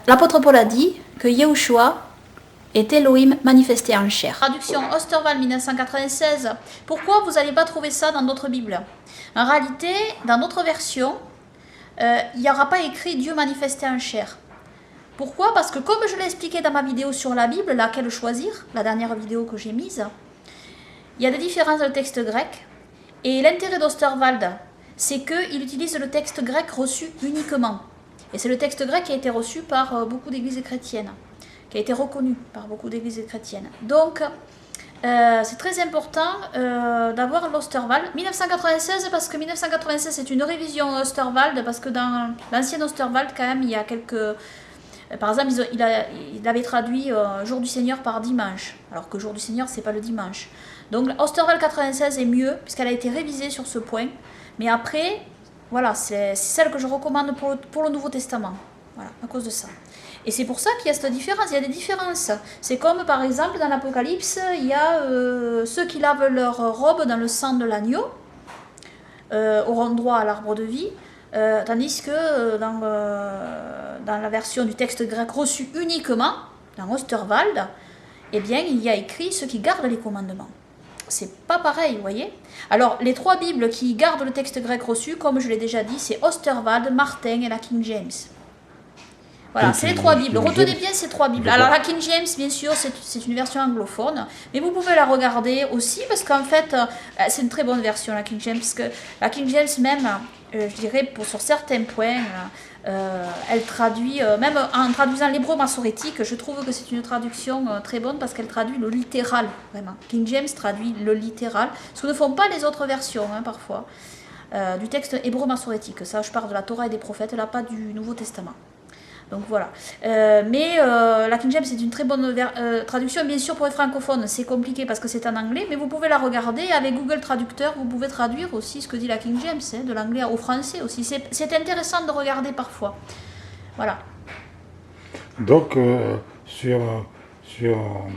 L'apôtre Paul a dit que Yahushua est Elohim manifesté en chair. Traduction Osterwald 1996. Pourquoi vous n'allez pas trouver ça dans d'autres Bibles? En réalité, dans d'autres versions, il n'y aura pas écrit Dieu manifesté en chair. Pourquoi? Parce que comme je l'ai expliqué dans ma vidéo sur la Bible, laquelle choisir, la dernière vidéo que j'ai mise, il y a des différences dans le texte grec. Et l'intérêt d'Osterwald, c'est qu'il utilise le texte grec reçu uniquement. Et c'est le texte grec qui a été reçu par beaucoup d'églises chrétiennes, qui a été reconnu par beaucoup d'églises chrétiennes. Donc, c'est très important d'avoir l'Osterwald. 1996, parce que 1996, c'est une révision Osterwald, parce que dans l'ancien Osterwald, quand même, il y a quelques... Par exemple, il avait traduit Jour du Seigneur par dimanche, alors que Jour du Seigneur, c'est pas le dimanche. Donc, Osterwald 96 est mieux, puisqu'elle a été révisée sur ce point. Mais après, voilà, c'est celle que je recommande pour le Nouveau Testament. Voilà, à cause de ça. Et c'est pour ça qu'il y a cette différence, il y a des différences. C'est comme, par exemple, dans l'Apocalypse, il y a ceux qui lavent leur robe dans le sang de l'agneau, auront droit à l'arbre de vie, tandis que dans la version du texte grec reçu uniquement, dans Osterwald, eh bien, il y a écrit ceux qui gardent les commandements. C'est pas pareil, vous voyez. Alors, les trois Bibles qui gardent le texte grec reçu, comme je l'ai déjà dit, c'est Osterwald, Martin et la King James. Voilà, c'est les trois Bibles. Retenez bien ces trois Bibles. Alors, la King James, bien sûr, c'est une version anglophone, mais vous pouvez la regarder aussi, parce qu'en fait, c'est une très bonne version, la King James, parce que la King James, même, je dirais, sur certains points, elle traduit, même en traduisant l'hébreu massorétique, je trouve que c'est une traduction très bonne, parce qu'elle traduit le littéral, vraiment. King James traduit le littéral, ce que ne font pas les autres versions, parfois, du texte hébreu massorétique. Ça, je parle de la Torah et des prophètes, là, pas du Nouveau Testament. Donc voilà. Mais la King James c'est une très bonne traduction. Bien sûr pour les francophones c'est compliqué parce que c'est en anglais, mais vous pouvez la regarder avec Google Traducteur, vous pouvez traduire aussi ce que dit la King James, de l'anglais au français aussi. C'est intéressant de regarder parfois. Voilà. Donc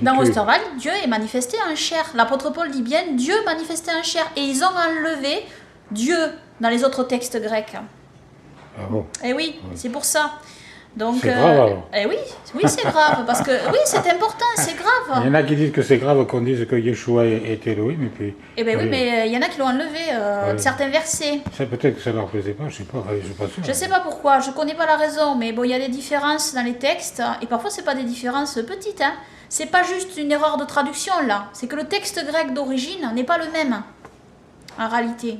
dans Osterwald, Dieu est manifesté en chair. L'apôtre Paul dit bien Dieu manifesté en chair. Et ils ont enlevé Dieu dans les autres textes grecs. Ah bon? Et oui, c'est pour ça. Donc, c'est grave alors. Oui, c'est grave, parce que oui, c'est important, c'est grave. Il y en a qui disent que c'est grave qu'on dise que Yeshua est Elohim, et puis... Eh bien oui, mais il y en a qui l'ont enlevé, certains versets. Ça peut-être que ça leur plaisait pas, je sais pas, je suis pas sûr. Je sais pas pourquoi, je connais pas la raison, mais bon, il y a des différences dans les textes, et parfois c'est pas des différences petites, C'est pas juste une erreur de traduction là, c'est que le texte grec d'origine n'est pas le même, en réalité.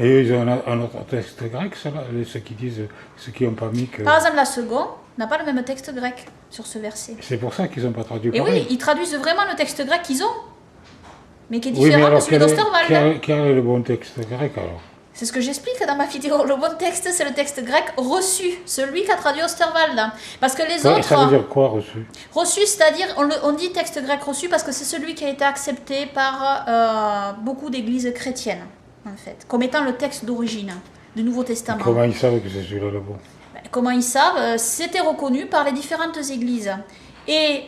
Et eux, ils ont un autre texte grec, ceux qui n'ont pas mis que... Par exemple, la seconde n'a pas le même texte grec sur ce verset. C'est pour ça qu'ils n'ont pas traduit Et pareil. oui, ils traduisent vraiment le texte grec qu'ils ont, mais qui est différent de celui d'Osterwald. Quel est le bon texte grec alors? C'est ce que j'explique dans ma vidéo. Le bon texte, c'est le texte grec reçu, celui qu'a traduit Osterwald. Parce que les autres... Ça veut dire quoi, reçu? Reçu, c'est-à-dire, on dit texte grec reçu parce que c'est celui qui a été accepté par beaucoup d'églises chrétiennes. En fait, comme étant le texte d'origine du Nouveau Testament. Comment ils savent que c'est celui-là le bon? Comment ils savent? C'était reconnu par les différentes églises. Et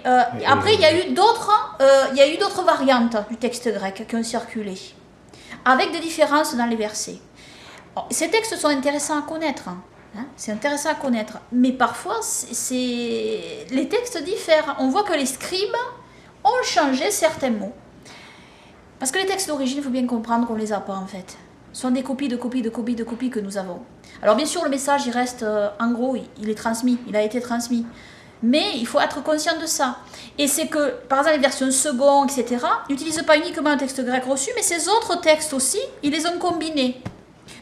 après, il y a eu d'autres variantes du texte grec qui ont circulé, avec des différences dans les versets. Alors, ces textes sont intéressants à connaître. C'est intéressant à connaître. Mais parfois, les textes diffèrent. On voit que les scribes ont changé certains mots. Parce que les textes d'origine, il faut bien comprendre qu'on ne les a pas en fait. Ce sont des copies de copies de copies de copies que nous avons. Alors bien sûr, le message, il reste, en gros, il est transmis, il a été transmis. Mais il faut être conscient de ça. Et c'est que, par exemple, les versions secondes, etc., n'utilisent pas uniquement un texte grec reçu, mais ces autres textes aussi, ils les ont combinés.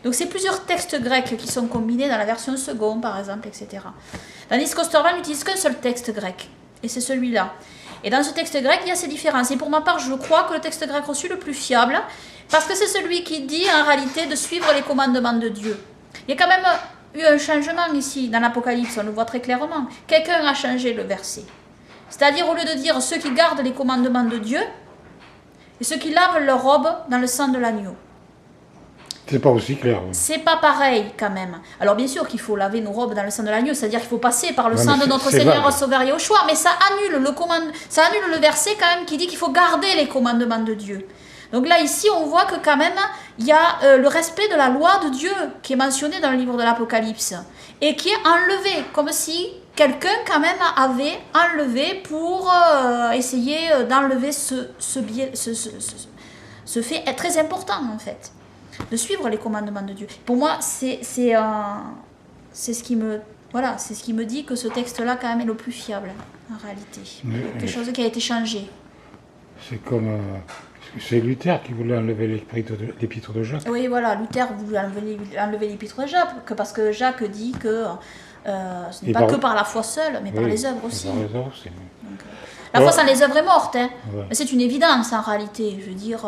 Donc c'est plusieurs textes grecs qui sont combinés dans la version seconde, par exemple, etc. Tandis qu'Osterwald n'utilise qu'un seul texte grec. Et c'est celui-là. Et dans ce texte grec, il y a ces différences. Et pour ma part, je crois que le texte grec reçu le plus fiable, parce que c'est celui qui dit en réalité de suivre les commandements de Dieu. Il y a quand même eu un changement ici, dans l'Apocalypse, on le voit très clairement. Quelqu'un a changé le verset. C'est-à-dire, au lieu de dire ceux qui gardent les commandements de Dieu, et ceux qui lavent leur robe dans le sang de l'agneau. C'est pas aussi clair. Oui. C'est pas pareil quand même. Alors bien sûr qu'il faut laver nos robes dans le sang de l'agneau, c'est-à-dire qu'il faut passer par le sang de notre Seigneur Sauveur Yahushua, mais ça annule le verset quand même qui dit qu'il faut garder les commandements de Dieu. Donc là, ici, on voit que quand même, il y a le respect de la loi de Dieu qui est mentionné dans le livre de l'Apocalypse et qui est enlevé, comme si quelqu'un quand même avait enlevé pour essayer d'enlever ce fait est très important en fait, de suivre les commandements de Dieu. Pour moi, c'est ce qui me c'est ce qui me dit que ce texte-là quand même est le plus fiable en réalité. Quelque chose qui a été changé. C'est comme c'est Luther qui voulait enlever l'épître de Jacques. Oui, voilà, Luther voulait enlever l'épître de Jacques parce que Jacques dit que ce n'est pas que par la foi seule, mais par les œuvres aussi. Par les œuvres aussi. Donc, la foi sans les œuvres est morte, hein. Ouais. Mais c'est une évidence en réalité. Je veux dire,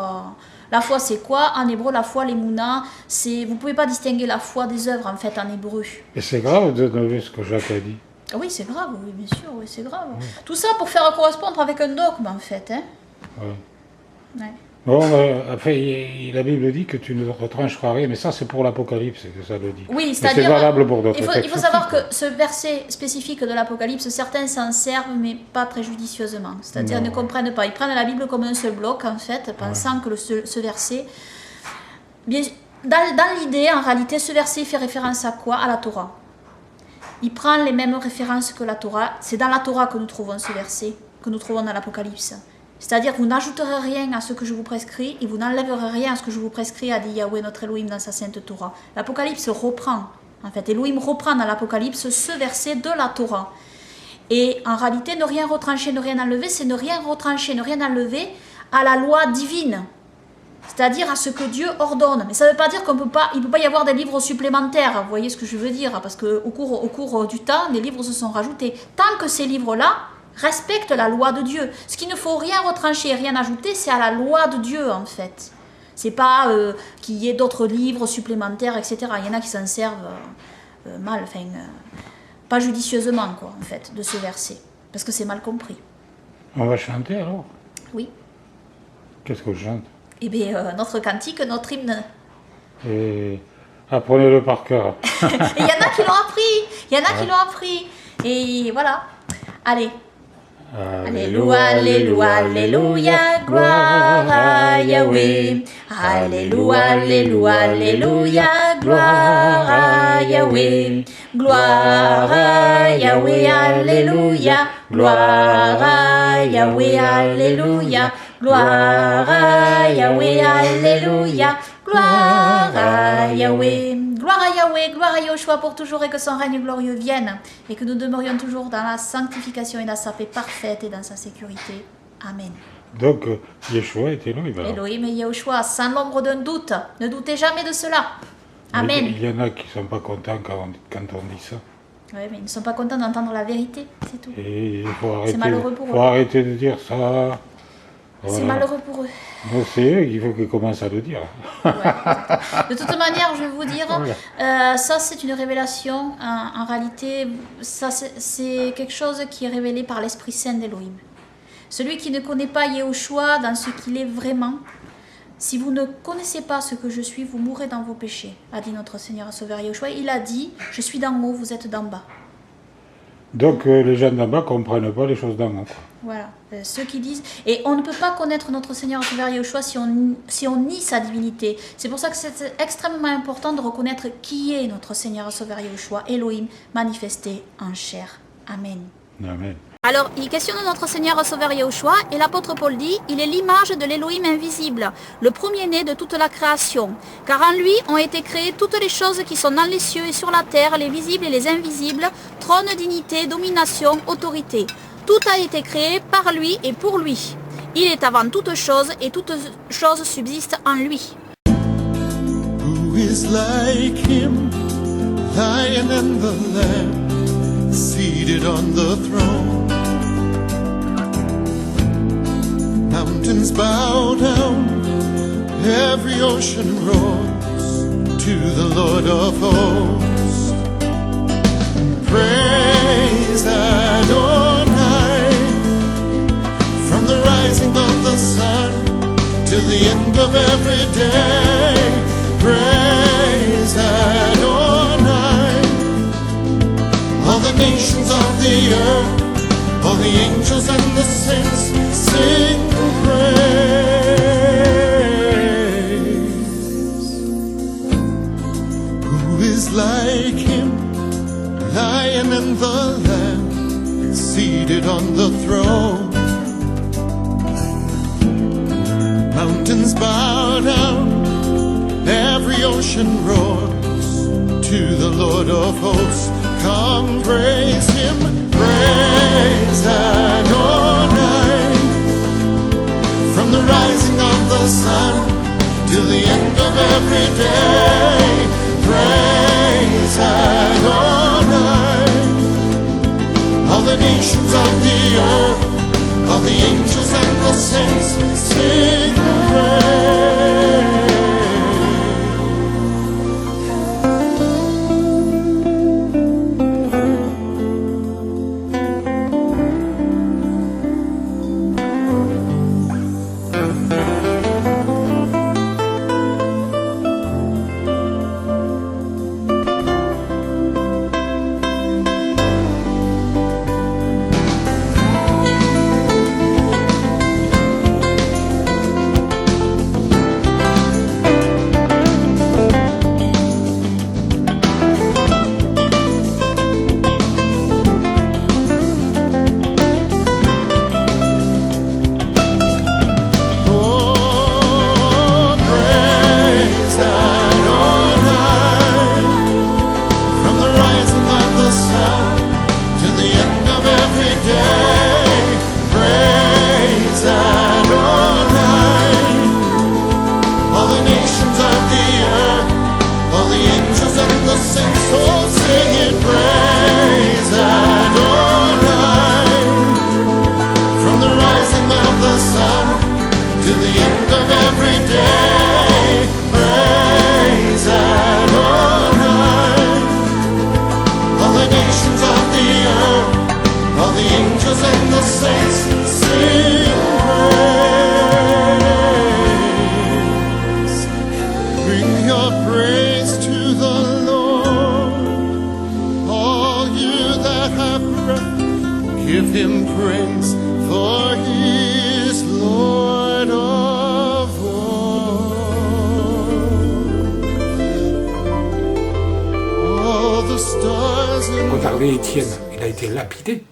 la foi c'est quoi? En hébreu, la foi, l'émouna, c'est vous pouvez pas distinguer la foi des œuvres en fait en hébreu. Et c'est grave de enlever ce que Jacques a dit. Oui, c'est grave, oui, bien sûr, oui, c'est grave. Ouais. Tout ça pour faire correspondre avec un dogme en fait, hein. Ouais. Ouais. Bon, après, la Bible dit que tu ne retrancheras rien, mais ça c'est pour l'Apocalypse que ça le dit. Oui, c'est-à-dire, valable pour d'autres textes. Il faut savoir que ce verset spécifique de l'Apocalypse, certains s'en servent, mais pas préjudicieusement. C'est-à-dire, ils ne comprennent pas. Ils prennent la Bible comme un seul bloc, en fait, pensant que ce verset... Bien, dans l'idée, en réalité, ce verset fait référence à quoi? À la Torah. Il prend les mêmes références que la Torah. C'est dans la Torah que nous trouvons ce verset, que nous trouvons dans l'Apocalypse. C'est-à-dire, vous n'ajouterez rien à ce que je vous prescris et vous n'enlèverez rien à ce que je vous prescris, a dit Yahweh notre Elohim dans sa sainte Torah. L'Apocalypse reprend, en fait, Elohim reprend dans l'Apocalypse ce verset de la Torah. Et en réalité, ne rien retrancher, ne rien enlever, c'est ne rien retrancher, ne rien enlever à la loi divine. C'est-à-dire à ce que Dieu ordonne. Mais ça ne veut pas dire qu'il ne peut pas y avoir des livres supplémentaires. Vous voyez ce que je veux dire? Parce qu'au cours du temps, les livres se sont rajoutés. Tant que ces livres-là respecte la loi de Dieu. Ce qu'il ne faut rien retrancher, rien ajouter, c'est à la loi de Dieu en fait. C'est pas qu'il y ait d'autres livres supplémentaires, etc. Il y en a qui s'en servent mal, enfin, pas judicieusement quoi, en fait, de ce verset, parce que c'est mal compris. On va chanter alors? Oui. Qu'est-ce qu'on chante? Eh bien, notre cantique, notre hymne. Et apprenez-le par cœur. Et il y en a qui l'ont appris, il y en a qui l'ont appris. Et voilà. Allez. Alléluia, Alléluia, Alléluia, gloire à Yahweh. Alléluia, Alléluia, Alléluia, gloire à Yahweh. Gloire à Yahweh, Alléluia, gloire à Yahweh, Alléluia, gloire à Yahweh, Alléluia, gloire à Yahweh. Gloire à Yahweh, gloire à Yahushua pour toujours et que son règne glorieux vienne et que nous demeurions toujours dans la sanctification et dans sa paix parfaite et dans sa sécurité. Amen. Donc, Yeshua est Elohim. Elohim et Yahushua, sans l'ombre d'un doute. Ne doutez jamais de cela. Amen. Il y en a qui ne sont pas contents quand on dit ça. Oui, mais ils ne sont pas contents d'entendre la vérité, c'est tout. Et il faut arrêter, c'est malheureux pour eux. Arrêter de dire ça. Voilà. C'est malheureux pour eux. C'est eux qu'il faut qu'ils commencent à le dire. Ouais. De toute manière, je vais vous dire, ça c'est une révélation. En réalité, ça c'est quelque chose qui est révélé par l'Esprit Saint d'Elohim. Celui qui ne connaît pas Yahushua dans ce qu'il est vraiment, si vous ne connaissez pas ce que je suis, vous mourrez dans vos péchés, a dit notre Seigneur et Sauveur Yahushua. Il a dit, je suis d'en haut, vous êtes d'en bas. Donc les gens d'en bas ne comprennent pas les choses d'en haut. Voilà, ceux qui disent... Et on ne peut pas connaître notre Seigneur et Sauveur Yahushua si on nie sa divinité. C'est pour ça que c'est extrêmement important de reconnaître qui est notre Seigneur et Sauveur Yahushua, Elohim, manifesté en chair. Amen. Amen. Alors, il questionne notre Seigneur et Sauveur Yahushua, et l'apôtre Paul dit, il est l'image de l'Elohim invisible, le premier-né de toute la création. Car en lui ont été créées toutes les choses qui sont dans les cieux et sur la terre, les visibles et les invisibles, trône, dignité, domination, autorité. Tout a été créé par lui et pour lui. Il est avant toute chose et toute chose subsiste en lui. Who is like him, Lion and the Lamb, seated on the throne? Mountains bow down, every ocean roars to the Lord of hosts. Praise Adonai, from the rising of the sun till the end of every day. Praise Adonai, all the nations of the earth, all the angels and the saints sing praise. Lion and the Lamb seated on the throne. Mountains bow down, every ocean roars to the Lord of hosts. Come praise him, praise Adonai. From the rising of the sun till the end of every day, praise Adonai. All the nations of the earth, all the angels and the saints sing praise. Regardez Étienne, il a été lapidé.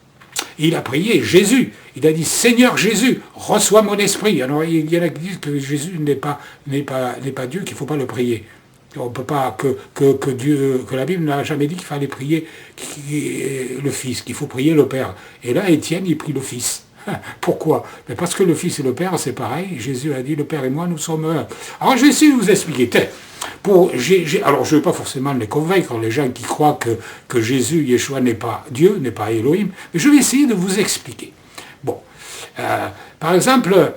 Il a prié Jésus. Il a dit, Seigneur Jésus, reçois mon esprit. Alors il y en a qui disent que Jésus n'est pas Dieu, qu'il ne faut pas le prier. On ne peut pas, que la Bible n'a jamais dit qu'il fallait prier le Fils, qu'il faut prier le Père. Et là, Étienne, il prie le Fils. Pourquoi? Mais parce que le Fils et le Père, c'est pareil. Jésus a dit, le Père et moi, nous sommes un. Alors je vais essayer de vous expliquer. Alors je ne vais pas forcément les convaincre, les gens qui croient que Jésus, Yeshua, n'est pas Dieu, n'est pas Elohim, mais je vais essayer de vous expliquer. Bon, par exemple,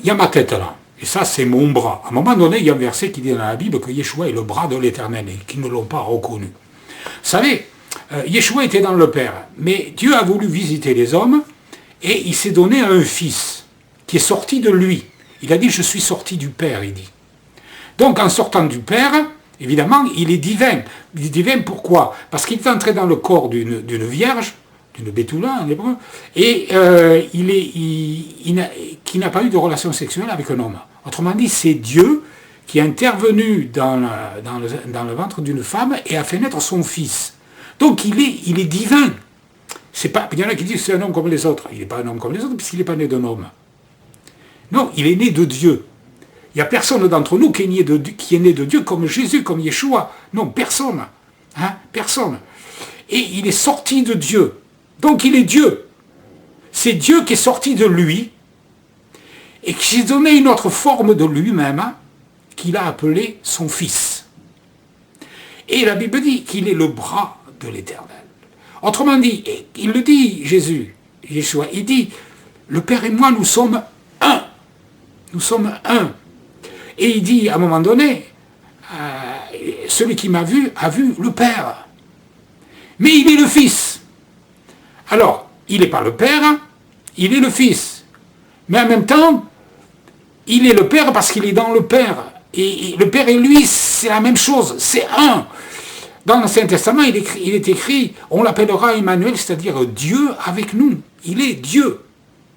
il y a ma tête là, et ça c'est mon bras. À un moment donné, il y a un verset qui dit dans la Bible que Yeshua est le bras de l'Éternel et qu'ils ne l'ont pas reconnu. Vous savez, Yeshua était dans le Père, mais Dieu a voulu visiter les hommes et il s'est donné à un fils qui est sorti de lui. Il a dit, je suis sorti du Père, il dit. Donc, en sortant du Père, évidemment, il est divin. Il est divin pourquoi? Parce qu'il est entré dans le corps d'une vierge, d'une bétoula en hébreu, et qui n'a pas eu de relation sexuelle avec un homme. Autrement dit, c'est Dieu qui est intervenu dans le ventre d'une femme et a fait naître son fils. Donc, il est divin. Il y en a qui disent que c'est un homme comme les autres. Il n'est pas un homme comme les autres puisqu'il n'est pas né d'un homme. Non, il est né de Dieu. Il n'y a personne d'entre nous qui est né de Dieu comme Jésus, comme Yeshua. Non, personne. Personne. Et il est sorti de Dieu. Donc il est Dieu. C'est Dieu qui est sorti de lui et qui s'est donné une autre forme de lui-même qu'il a appelé son Fils. Et la Bible dit qu'il est le bras de l'Éternel. Autrement dit, il le dit, Jésus, Yeshua, il dit, le Père et moi, nous sommes un. Nous sommes un. Et il dit, à un moment donné, celui qui m'a vu a vu le Père. Mais il est le Fils. Alors, il n'est pas le Père, il est le Fils. Mais en même temps, il est le Père parce qu'il est dans le Père. Et le Père et lui, c'est la même chose, c'est un. Dans l'Ancien Testament, il est écrit, on l'appellera Emmanuel, c'est-à-dire Dieu avec nous. Il est Dieu.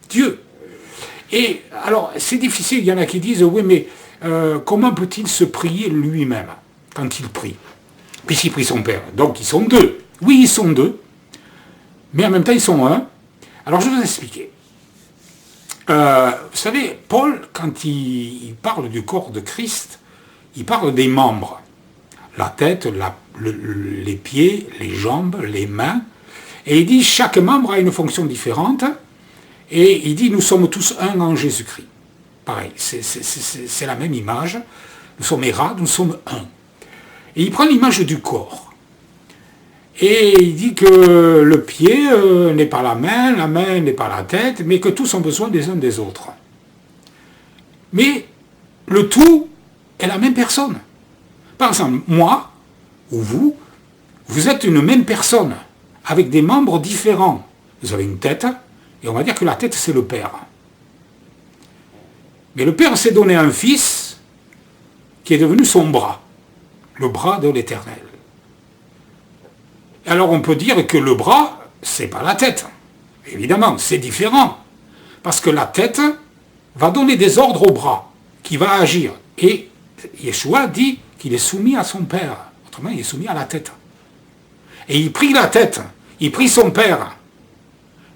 Dieu. Et alors, c'est difficile, il y en a qui disent, oui, mais comment peut-il se prier lui-même quand il prie? Puisqu'il prie son Père. Donc, ils sont deux. Oui, ils sont deux, mais en même temps, ils sont un. Alors, je vais vous expliquer. Vous savez, Paul, quand il parle du corps de Christ, il parle des membres. La tête, les pieds, les jambes, les mains. Et il dit, chaque membre a une fonction différente. Et il dit, nous sommes tous un en Jésus-Christ. Pareil, c'est la même image. Nous sommes érades, nous sommes un. Et il prend l'image du corps. Et il dit que le pied n'est pas la main n'est pas la tête, mais que tous ont besoin des uns des autres. Mais le tout est la même personne. Par exemple, moi, ou vous êtes une même personne, avec des membres différents. Vous avez une tête, et on va dire que la tête, c'est le Père. Mais le Père s'est donné un fils qui est devenu son bras, le bras de l'Éternel. Alors on peut dire que le bras, c'est pas la tête. Évidemment, c'est différent. Parce que la tête va donner des ordres au bras, qui va agir. Et Yeshua dit qu'il est soumis à son Père. Autrement, il est soumis à la tête. Et il prie la tête, il prie son Père.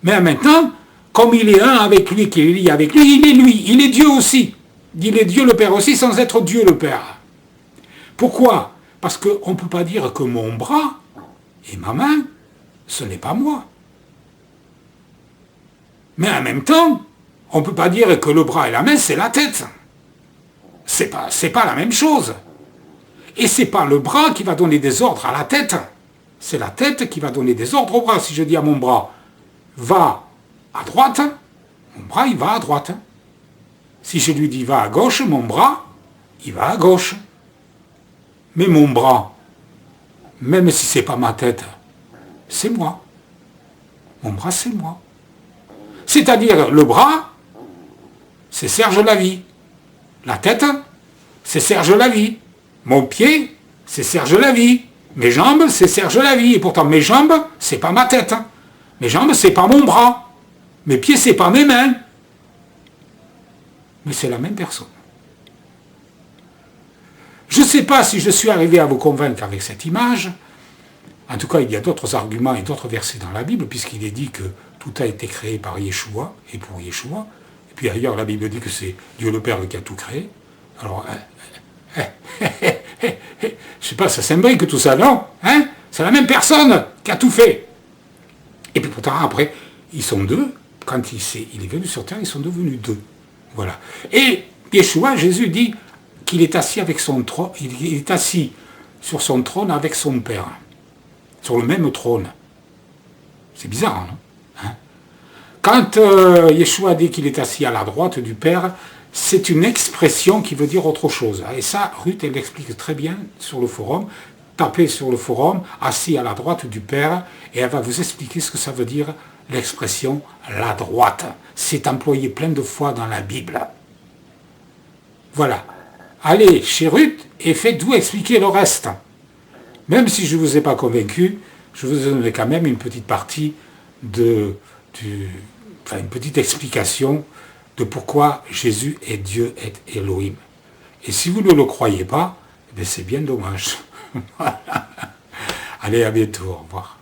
Mais maintenant, comme il est un avec lui, qu'il est lié avec lui, il est Dieu aussi. Il est Dieu le Père aussi, sans être Dieu le Père. Pourquoi? Parce qu'on ne peut pas dire que mon bras et ma main, ce n'est pas moi. Mais en même temps, on ne peut pas dire que le bras et la main, c'est la tête. C'est pas la même chose. Et c'est pas le bras qui va donner des ordres à la tête. C'est la tête qui va donner des ordres au bras. Si je dis à mon bras, va à droite, mon bras, il va à droite. Si je lui dis, va à gauche, mon bras, il va à gauche. Mais mon bras, même si c'est pas ma tête, c'est moi. Mon bras, c'est moi. C'est-à-dire, le bras, c'est Serge Lavie. La tête, c'est Serge Lavie. Mon pied, c'est Serge Lavie. Mes jambes, c'est Serge Lavie. Et pourtant, mes jambes, c'est pas ma tête. Mes jambes, c'est pas mon bras. Mes pieds, c'est pas mes mains. Mais c'est la même personne. Je ne sais pas si je suis arrivé à vous convaincre avec cette image. En tout cas, il y a d'autres arguments et d'autres versets dans la Bible, puisqu'il est dit que tout a été créé par Yeshua et pour Yeshua. Et puis ailleurs, la Bible dit que c'est Dieu le Père qui a tout créé. Alors, je ne sais pas, ça s'imbrique tout ça, non? Hein? C'est la même personne qui a tout fait. Et puis pourtant, après, ils sont deux. Quand il est venu sur terre, ils sont devenus deux. Voilà. Et Yeshua, Jésus dit qu'il est assis avec son trône, il est assis sur son trône avec son Père. Sur le même trône. C'est bizarre, non? Hein? Quand Yeshua dit qu'il est assis à la droite du Père, c'est une expression qui veut dire autre chose. Et ça, Ruth, elle l'explique très bien sur le forum. Tapez sur le forum, assis à la droite du Père, et elle va vous expliquer ce que ça veut dire, l'expression la droite. C'est employé plein de fois dans la Bible. Voilà. Allez chez Ruth et faites-vous expliquer le reste. Même si je ne vous ai pas convaincu, je vous donnerai quand même une petite partie une petite explication de pourquoi Jésus est Dieu, est Elohim. Et si vous ne le croyez pas, c'est bien dommage. Allez, à bientôt, au revoir.